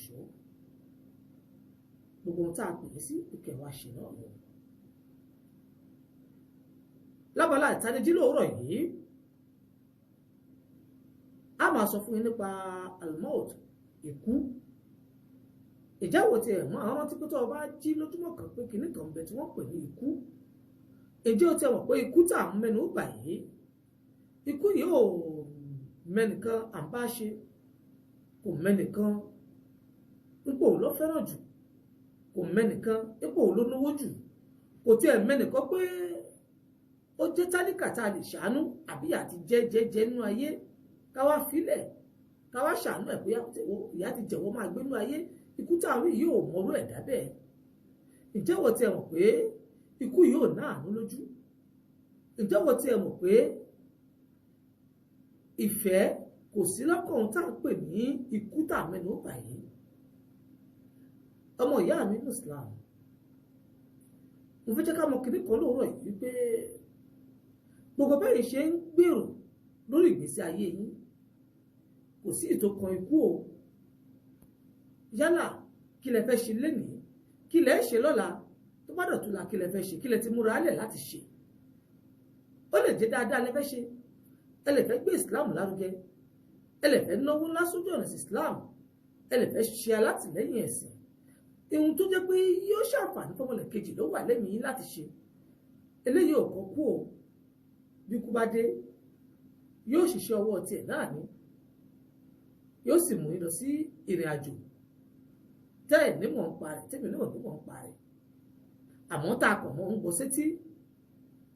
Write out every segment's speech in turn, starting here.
nìṣó gbogbo ohun tá a pè é sí ìkẹ́ wa ṣe náà lọ. lábala ìtanijí lóòrọ̀ yìí a máa sọ fún yín nípa almout ikú. ìjáwó ti ẹ̀ mọ́ àwọn ọmọ tí kò tó ọba jí lójúmọ́ kan pé kinní kan bẹ tí wọ́n pè ní ikú. ìjẹ́ o ti mọ̀ pé ikú tá à ń mẹ́nu bà yìí ikú yìí ò mẹ́nìkan à ń bá ṣe kò mẹ́nìkan ipò ló fẹ́ràn jù kò mẹ́nìkan ipò ló náwó jù kò tiẹ̀ mẹ́nìkan pé ó jẹ́ tálíkà tá a lè ṣàánú àbí àti jẹ́jẹ́jẹ́ nínú ayé káwá filẹ̀ káwá ṣàánú ẹ̀ pé ìyá ti jẹ̀wọ́ máa gbé nínú ayé ikú táwọn yìí ò mọ̀rú ẹ̀dá bẹ́ẹ̀. ìjẹ́wọ́ tiẹ̀ mọ̀ pé ikú yìí ò ná àánú lójú. ìjẹ́wọ́ tiẹ̀ mọ̀ pé ìfẹ́ kò sí lọ́kàn tá à ń pè ní ikú tá à mẹ́nu bà yìí. ọmọ ìyá mi ní Islam mo fẹ́ jẹ́ ká mọ kinní kan lóòrọ̀ yìí wípé gbogbo bẹ́ẹ̀ ṣe ń gbèrò lórí ìgbésí ayé yín kò sí ìtòkan ikú o. yálà kí lẹ fẹ́ ṣe lénìí kí lẹ ṣe lọ́la tó bá dọ̀tún la kí lẹ fẹ́ ṣe kí lẹ ti múra lẹ̀ láti ṣe. ó lè jẹ́ dáadáa lẹ fẹ́ ṣe ẹ lè fẹ́ gbé Islam lárugẹ ẹ lè fẹ́ náwó ńlá sójú ọ̀nà sí Islam ẹ lè fẹ́ ṣe alátìlẹ́yìn ẹ̀sìn ohun tó jẹ́ pé yóò ṣàǹfààní fọmọlẹ̀ kejì ló wà lẹ́mìí láti ṣe. eléyìí ò kọ́ kú o bí kú bá dé yóò ṣiṣẹ́ ọwọ́ tiẹ̀ náà ni yóò sì mú yín lọ sí ìrìn àjò tẹ́ ẹ̀ nímọ̀ ń pa rẹ̀ tẹ́mi náà nímọ̀ ń pa rẹ̀ àmọ́ tá a kàn mọ́ ń gbọ́ sétí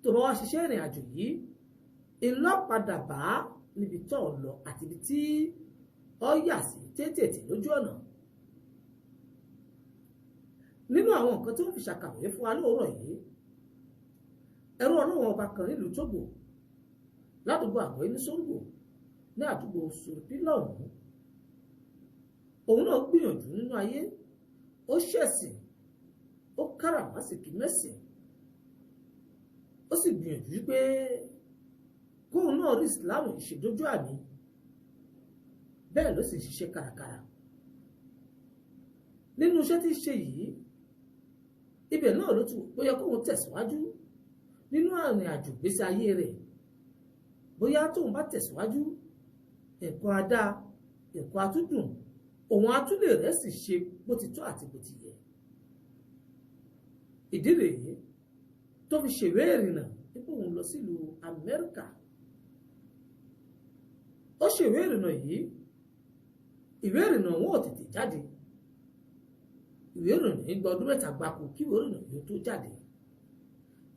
tó bá wá ṣiṣẹ́ ìrìn àjò yìí ńlọ padà bá níbi tó ń lọ àti ibi tí ọ yà sí tètè lójú ọ̀nà. nínú àwọn nǹkan tí wọ́n fi ṣàkàwé fún wa lóòrọ̀ yìí ẹrú ọlọ́wọ́n ọba kan nílùú Tógò ládùúgbò àgbẹ̀ ní Sóńgò ní àdúgbò sòrìpílọ̀nù òun náà gbìyànjú nínú ayé ó ṣẹ̀sìn ó káràmásìkí mẹ́sìn ó sì gbìyànjú pé kóun náà rí ìsìláàmù ìṣèdójú àmì bẹ́ẹ̀ ló sì ṣiṣẹ́ kárakára nínú iṣẹ́ tí ń ṣe yìí ibẹ̀ náà ló ti bóyá kóun tẹ̀síwájú nínú àrìn àjò gbésí ayé rẹ̀ bóyá tóun bá tẹ̀síwájú ẹ̀kọ́ adá ẹ̀kọ́ atúndùn òun atúlẹ̀ rẹ̀ sì ṣe bó ti tó àti bó ti yẹ. ìdí rèé tó fi ṣèwé ìrìnnà nípò òun lọ sílùú Amẹ́ríkà. ó ṣèwé ìrìnnà yìí ìwé ìrìnnà wọn ò tètè jáde ìwé ìrìnnà yìí gba ọdún mẹ́ta gbáko kí ìwé ìrìnnà yìí tó jáde.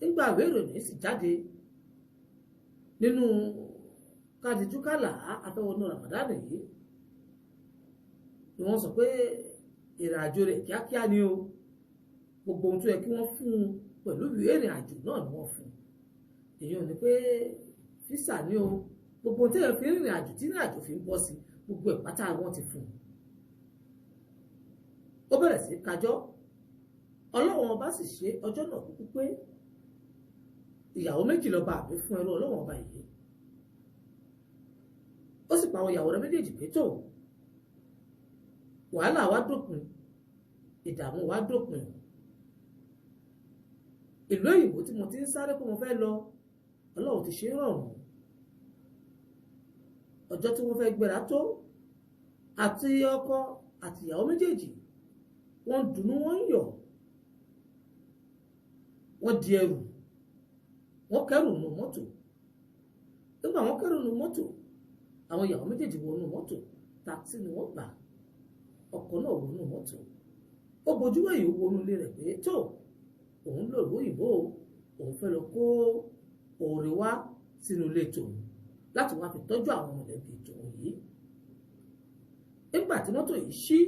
nígbà ìwé ìrìnnà yìí sì jáde nínú kádìjúkàlà afẹ́wọnú Ramadan yìí ni wọ́n sọ pé ìrìn àjò rẹ̀ kíákíá ni o gbogbo ohun tó yẹ kí wọ́n fún un pẹ̀lú ìwé ìrìn àjò náà ni wọ́n fún un. èyí ò ní pé físà ni o gbogbo ohun tó yẹ fi rìnrìn àjò tí ìrìn àjò fi ń bọ́ sí gbogbo ẹ̀ pátá wọn ti fún un. ó bẹ̀rẹ̀ sí kájọ́ ọlọ́wọ́n ọba sì ṣe ọjọ́ náà kúkú pé ìyàwó méjì lọ́ba àbí fún ẹrú ọlọ́wọ́n ọba yìí ó sì pa àwọn ìyàwó rẹ̀ méjèèjì pé tó wàhálà wa dópin ìdààmú wa dópin ìlú òyìnbó tí mo ti ń sáré pé mo fẹ́ lọ Ọlọ́run ti ṣe é rọrùn ọjọ́ tí wọ́n fẹ́ gbéra tó àti ọkọ àti ìyàwó méjèèjì wọ́n dùnnú wọ́n ń yọ̀ wọ́n di ẹrù wọ́n kẹ́rù nù mọ́tò nígbà wọ́n kẹ́rù nù mọ́tò àwọn ìyàwó méjèèjì wọnú mọ́tò táksì ni wọ́n gbà ọkọ náà wọnú mọ́tò ó bojú wẹ̀yìn wọnú ilé rẹ̀ pé tó òun lò lóyìnbó òun fẹ́ lọ kó òòrè wá sínú ilé tòun láti wá fi tọ́jú àwọn mọ̀lẹ́bí tòun yìí. nígbà tí mọ́tò yìí ṣí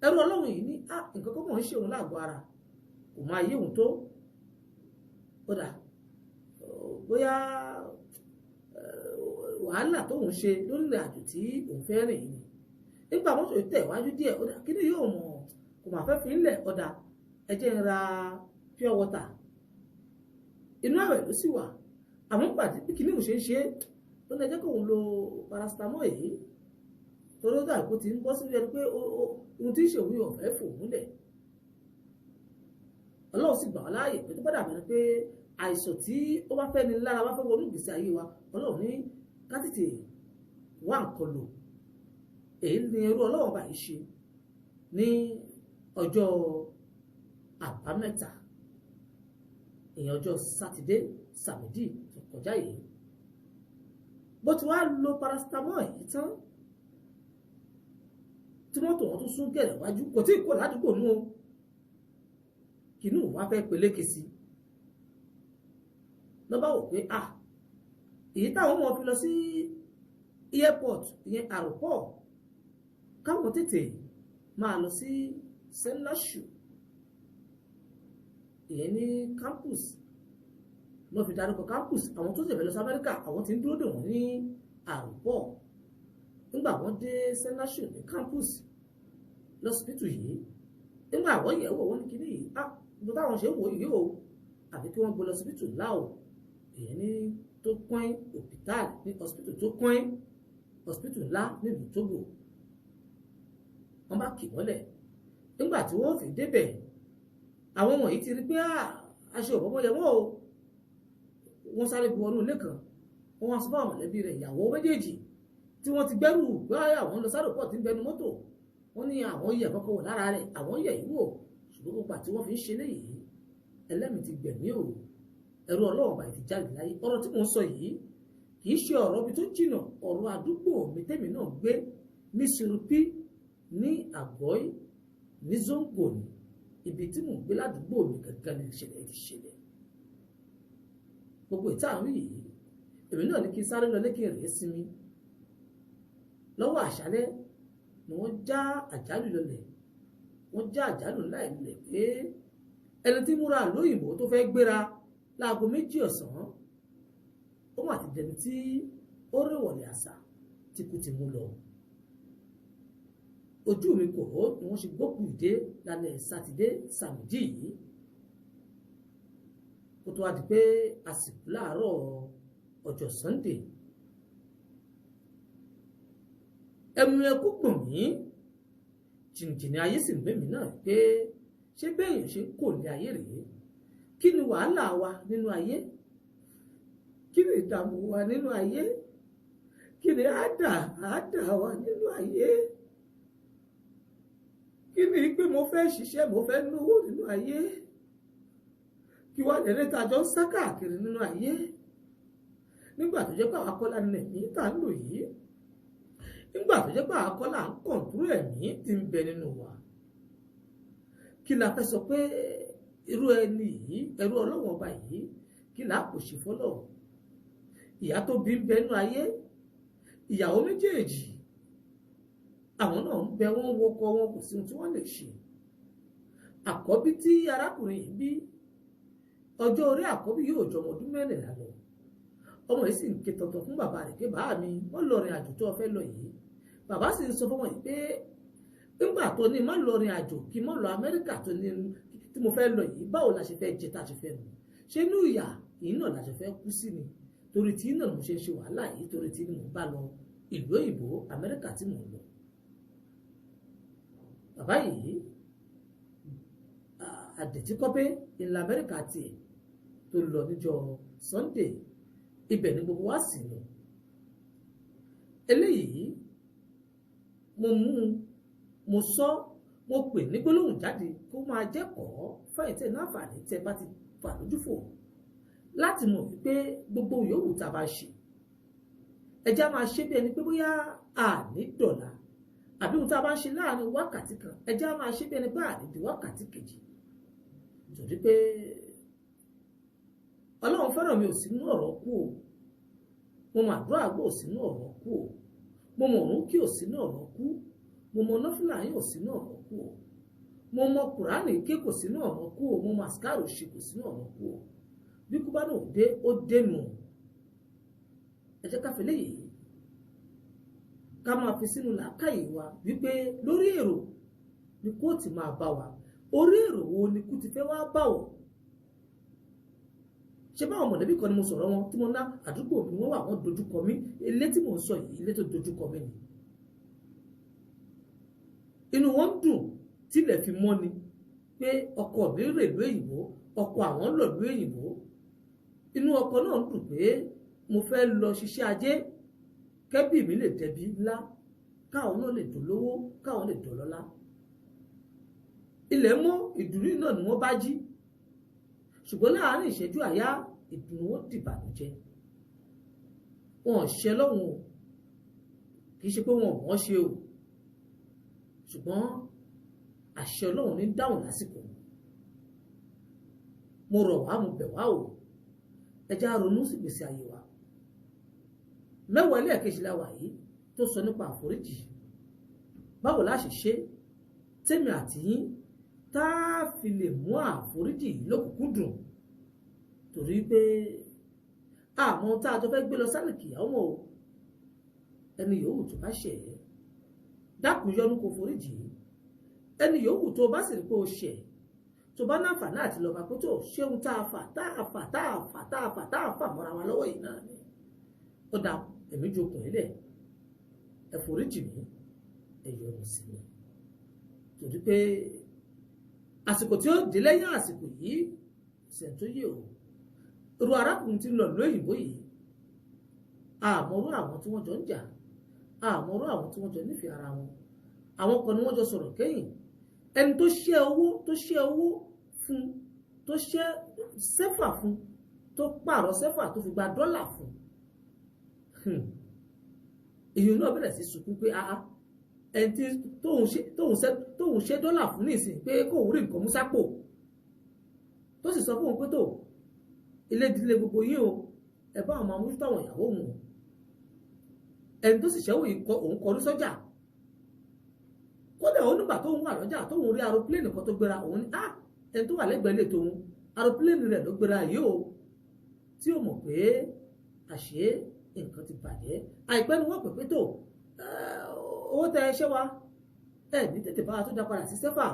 ẹrú Ọlọ́run yìí ní nǹkan kan mọ̀ ń ṣe òun láàgọ́ ara kò máa yé òun tó ó dà bóyá wàhálà tóun ṣe lórílẹ̀ àjò tí òun fẹ́ rìn yìí nígbà mọ́tò yìí tẹ̀ wájú díẹ̀ ó dà kí ni yóò mọ̀ kò máa fẹ́ fi ń lẹ̀ ọ̀dà ẹ jẹ́ ń ra pure water inú àwẹ̀ ló sì wà àmọ́ pàdé bí kìíní ṣe ń ṣe ó ní ẹ jẹ́ kóun lo paracetamol yìí torí ó dà kó ti ń bọ́ síbi ẹni pé ohun tí ń ṣe òun ọ̀fẹ́ fò múlẹ̀. Ọlọ́run sì gbà wá láàyè pé tó bá dàbí pé àìsàn tí ó bá fẹ́ ni lára wá fẹ́ wọnú ìgbésí ayé wa, Ọlọ́run ní ká tètè wá nǹkan lò. Èyí ni irú Ọlọ́run bá yìí ṣe ní ọjọ́ àbámẹ́ta, ìyẹn ọjọ́ sátidé sàmídì tó kọjá yìí. Bó ti wá lo paracetamol yìí tán tí mọ́tò wọn tún sún gẹ̀rẹ̀ wájú, kò tí ì kó ládùúgbò nú o, kìnnú wá fẹ́ peléke sí lọ bá wò pé èyí táwọn ọmọ fi lọ sí airport, ìyẹn àròpọ̀, káwọn tètè máa lọ sí SOLIU, ìyẹn ní campus. Lọ fi darúkọ campus, àwọn tó ṣẹ̀fẹ̀ lọ sí Amẹ́ríkà àwọn tí ń dúró dè wọ́n ní àròpọ̀. Nígbà wọ́n dé SOLIU ní campus lọ́sibítù yìí, nígbà àwọn yẹ̀wò wọ́n ní kíní yìí bó táwọn ṣe ń wò yìí o, àbí kí wọ́n gbé lọ́sibítù láò, ìyẹn ní tó pọ́n hospital, ní hospital tó pọ́n hospital ńlá nílùú Togo. Wọ́n bá kì mọ́lẹ̀. Nígbà tí wọ́n fi débẹ̀, àwọn ọmọ yìí ti rí pé aṣọ òbọ́mọ yẹ wọ́n o. Wọ́n sáré bu ọnú ilé kan, wọ́n wá sọ fún àwọn mọ̀lẹ́bí rẹ̀, ìyàwó méjèèjì tí wọ́n ti gbẹ́rù gbá àwọn lọ sáré pọ̀ tí ń bẹnu mọ́tò. Wọ́n ní àwọn yẹ̀ kọ́kọ́ wò lára rẹ̀, àwọn yẹ̀ yìí wò, ṣùgbọ́n gbogbo àti wọ́n fi ń ṣe léyìí, ẹlẹ́mìí ti gbẹ̀mí o. Ẹ̀rù Ọlọ́run bá ti jáde láyé. Ọ̀rọ̀ tí mò ń sọ yìí kì í ṣe ọ̀rọ̀ bí tó jìnnà, ọ̀rọ̀ àdúgbò mi tèmi náà gbé ní Surupi, ní Àgọ́í, ní Zongo ni ibi tí mò ń gbé ládùúgbò mi gangan ní ìṣẹ̀lẹ̀ ti ṣẹlẹ̀. Gbogbo ìtàwọn yìí èmi náà ní kí n sáré lọ lékè rèé sinmi. Lọ́wọ́ àṣálẹ́ ni wọ́n já àjálù lọlẹ̀, wọ́n já àjálù ńlá ìlẹ̀ pé ẹni tí múra lóyìnbó tó fẹ́ gbéra láago 2 ọ̀sán, ó mà ti dẹni tí ó rèwọ̀lẹ̀ àṣà tí kò ti mú lọ. Ojú mi kò ró ni wọ́n ṣe gbókù ìdé lálẹ́ sátidé sàmìdí yìí. Ó tó wá di pé àsìkò láàárọ̀ ọjọ́ Sunday. Ẹmu ẹkú gbọ̀n mí, jìnnìjìnnì ayé sì ń gbé mi náà pé ṣé bẹ́ẹ̀yàn ṣe kò ní ayé rèé? Kí ni wàhálà wa nínú ayé? Kí ni ìdààmú wa nínú ayé? Kí ni àdà wa nínú ayé? Kí ni pé mo fẹ́ ṣiṣẹ́, mo fẹ́ náwó nínú ayé? Kí wá lẹ́rẹ́ tá a jọ ń sá káàkiri nínú ayé? Nígbà tó jẹ́ pé àwọn akọ́lá ní ẹ̀mí tá ń lò yìí, nígbà tó jẹ́ pé àwọn akọ́lá ń kọ̀ǹtúrò ẹ̀mí tí ń bẹ nínú wa. Kí la fẹ́ sọ pé irú ẹni yìí, ẹrú Ọlọ́run ọba yìí, kí la kò ṣe fọ́lọ̀? Ìyá tó bí ń bẹ nínú ayé, ìyàwó méjèèjì, àwọn náà ń bẹ, wọ́n wọkọ wọn, kò sí ohun tí wọ́n lè ṣe. Àkọ́bí tí arákùnrin yìí bí, ọjọ́ orí àkọ́bí yóò jọmọ ọdún 14 lọ. Ọmọ yìí sì ń ké tọ̀tọ̀ fún bàbá rẹ̀ pé bàá mi, wọ́n lọ rìn àjò tó fẹ́ lọ yìí. Bàbá sì ń sọ fún wọn yìí pé nígbà tó ní má lọ rìn àjò, kí má lọ Amẹ́ríkà tó ní tí mo fẹ́ lọ yìí, báwo la ṣe fẹ́ jẹ tá a ṣe fẹ́ mu? Ṣé inú ìyà yìí náà la ṣe fẹ́ kú sí ni? Torí tí náà mo ṣe ń ṣe wàhálà yìí, torí tí mo bá lọ ìlú òyìnbó Amẹ́ríkà tí mo lọ. Bàbá yìí àdètíkọ́pé ìlà Amẹ́ríkà tiẹ̀ tó lọ níjọ́ Sunday, ibẹ̀ ni gbogbo wa sì lọ. Eléyìí mo mú, mo sọ, mo pè ní gbólóhùn jáde kó máa jẹ́kọ̀ọ́ fẹ́yìntẹ́ náà fàní tẹ́ bá ti fà lójú fò, láti mọ̀ wípé gbogbo yòówù tá a bá ṣe, ẹjá máa ṣe bí ẹni pé bóyá àní dọ̀là, àbí ohun tá a bá ń ṣe láàrin wákàtí kan, ẹjá máa ṣe bí ẹni pé àní di wákàtí kejì. Torí pé Ọlọ́run fẹ́ràn mi ò sínú ọ̀rọ̀ kú o, mo mọ àdúrà àgbà ò sínú ọ̀rọ̀ kú o, mo mọ òun kí ò sínú ọ̀rọ̀ kú, mo mọ nọ́fìlà yín ò sínú ọ̀rọ̀ kú o, mo mọ Kùránì ké kò sínú ọ̀rọ̀ kú o, mo mọ àsìkárò ṣe kò sínú ọ̀rọ̀ kú o. Bí kú bá náà dé, ó dénú. Ẹ jẹ́ ká fi léyìí ká máa fi sínú làákàyè wa wípé lórí èrò ni kú ó ti máa bá wa, orí èrò wo ni kú ti fẹ́ wá bá wọ̀? Ṣé báwọn mọ̀lẹ́bí kan ni mo sọ̀rọ̀ wọn tí mo ná àdúgbò mi wọ́n wà, wọ́n dojúkọ mí, ilé tí mò ń sọ yìí ilé tó dojúkọ mí ni. inú wọn dùn tílẹ̀ fi mọ́ ni pé ọkọ mi rè ìlú òyìnbó, ọkọ àwọn lọ ìlú òyìnbó. Inú ọkọ náà dùn pé mo fẹ́ lọ ṣiṣẹ́ ajé kẹ́bí mi lè dẹbi ńlá, káwọn náà lè dolówó, káwọn lè dọlọ́lá. Ilẹ̀ mọ́, ìdùnnú náà ni wọ́n bá jí, ṣùgbọ́n láàárín ìṣẹ́jú àyá ìdùnnú wọn dìbànújẹ́. Wọn ò ṣe lọ́hùn o, kì í ṣe pé wọn ò mọ̀ ṣe o, ṣùgbọ́n àṣẹ Ọlọ́run ní dáhùn lásìkò. Mo rọ̀ wá, mo bẹ̀ wá o, ẹ já ronú sí ìgbésí ayé wa. Mẹ́wàá ẹlẹ́ẹ̀kejì la wà yìí tó sọ nípa àforíjì. Báwo la ṣe ṣe tèmi àti yín tá a fi lè mú àforíjì lókùnkúndùn, torí pé àmọ́ tá a tó fẹ́ gbé lọ sálì kìyàwó o. Ẹni yòówù tó bá ṣẹ̀ ẹ́ dákun yọ́nú kó foríjì. Ẹni yòówù tó bá sì rí pé o ṣẹ̀, tó bá náfààní àti lọ́ba pé tó ṣéun tá a fà mọ́ra wa lọ́wọ́ yìí náà ni. Ó dá ẹ̀mí jókòó ilẹ̀, ẹ foríjì mi, ẹ yọ́nú sí mi, torí pé àsìkò tí ó dé lẹ́yìn àsìkò yìí ṣẹ̀ tó yé o. Irú arákùnrin tí ń lọ lóyìnbó yìí, àmọ́rú àwọn tí wọ́n jọ ń jà, àmọ́rú àwọn tí wọ́n jọ nífẹ̀ẹ́ ara wọn. Àwọn kan ni wọ́n jọ sọ̀rọ̀ kẹ́yìn. Ẹni tó ṣẹ́ owó fún, tó ṣẹ́ sẹ́fà fún, tó pààrọ̀ sẹ́fà tó fi gba dọ́là fún. Èyí náà bẹ̀rẹ̀ sí sunkún pé ẹni tí tóun ṣẹ́ dọ́là fún nísìnyí pé kò rí nǹkan mú sápò, tó sì sọ fún òun pé tó ilé ìdílé gbogbo yín o, ẹ bá àwọn amójútó àwọn ìyàwó òun. Ẹni tó sì ṣẹ́wó yìí òun kọrí sọ́jà. Kódà òun nígbà tóun wà lọ́jà tóun rí aeroplane kan tó gbéra, òun ní ẹni tó wà lẹ́gbẹ̀ẹ́ ilé tóun aeroplane rẹ̀ ló gbéra yìí o, tí ó mọ̀ pé àṣé nǹkan ti bàjẹ́. Àìpẹ́ ni wọ́n pè tó owó tẹ ẹṣẹ́ wa ẹ ní tètè bá wa tó dá padà sí sẹ́fà,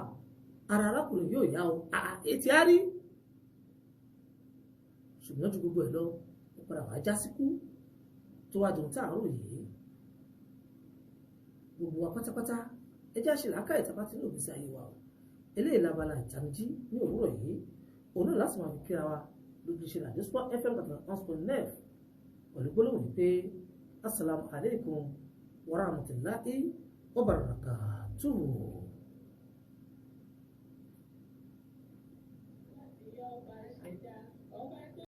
ara arákùnrin yóò yá o. Ètí á rí, ṣùgbọ́n ju gbogbo ẹ̀ lọ ó padà wá já síkú tó wá dùn táàrọ̀ yìí. Gbogbo wa pátápátá ẹ já ṣe làákà ìtàbá tí ní òbí sí ayé wa o. Eléyìí labala ìtanijí ní òwúrọ̀ yìí, òun náà láti máa fi kíra wa lójú ṣe làdíspọ̀ FM 1.9 pẹ̀lú gbólóhùn pé assalamu alaikum wa rahmatullahi wa barakatuh.